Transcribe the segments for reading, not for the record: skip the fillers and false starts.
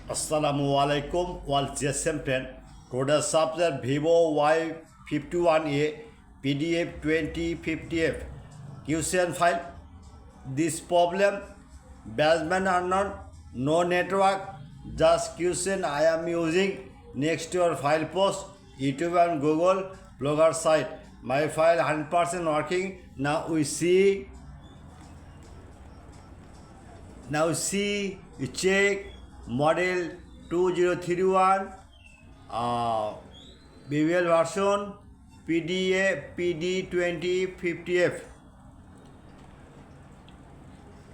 Assalamu alaikum. Well, GSM 10. Today subject Vivo Y51A PDF 2050F. QCN file. This problem. Batsman are not. No network. Just QCN I am using. Next to your file post. YouTube and Google blogger site. My file 100% working. Now you check model 2031 BBL version PD2050F.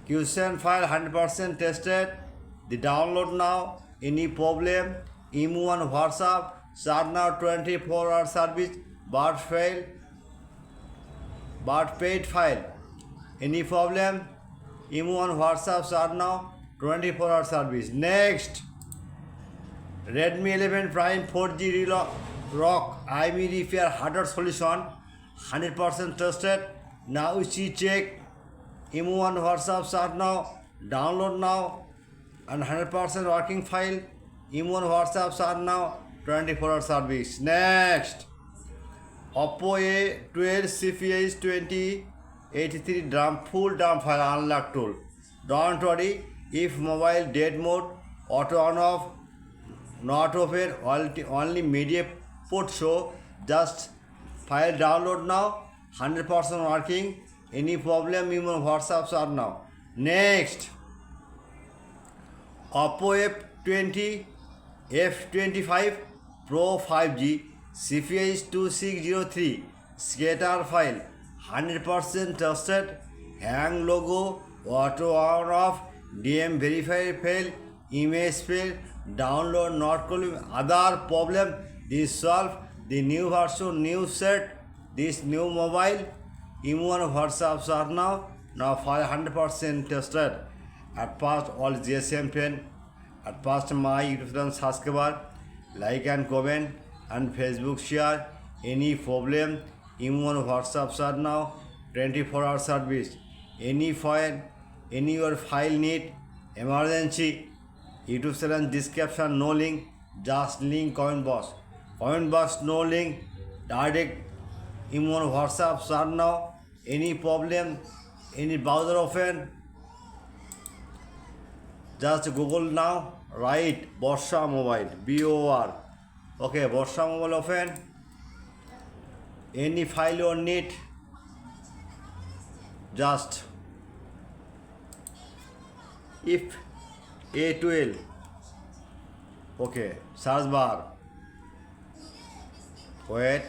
QCN file 100% tested. The download now. Any problem? IME on WhatsApp. Start now 24-hour service. But paid file. Any problem? IME on WhatsApp. Start now 24-hour service. Next, Redmi 11 Prime 4G Rock IME repair hardware solution 100% trusted. Now see check IME on WhatsApp. Start now, download now, and 100% working file. IME on WhatsApp. Start now, 24-hour service. Next, Oppo A12 CPH 2083 full dump file unlock tool. Don't worry. If mobile dead mode, auto on off, not open, only media port show, just file download now, 100% working. Any problem, you on WhatsApp are now. Next, Oppo F25 Pro 5G CPH 2603 scatter file, 100% trusted, hang logo, auto on off, DM verify fail, image fail, download not calling, other problem, this solve, the new version, new set, this new mobile, IME on WhatsApp are now 500% tested. At past all GSM 10, at past my YouTube channel subscriber, like and comment and Facebook share. Any problem, IME on WhatsApp are now 24-hour service. Any file, any your file need, emergency, YouTube channel description no link, just link comment box no link, direct IME on WhatsApp start now. Any problem, any browser open, just Google now, write Borsha mobile BOR. Okay, Borsha mobile open. Any file you need, just if A12, okay, search bar, wait,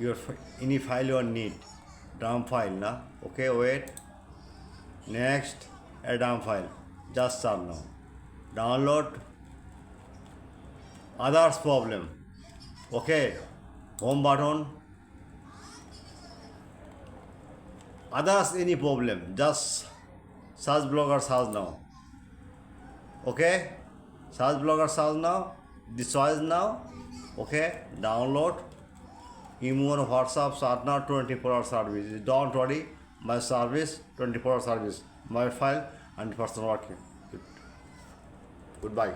your any file you need, dump file na, okay, wait, next, a dump file, just start now, download, others problem, okay, home button, others any problem, just search blogger search now. Okay, search blogger search now. The choice now. Okay, download. IME on WhatsApp start now 24-hour service. Don't worry, my service 24-hour service. My file 100% working. Goodbye.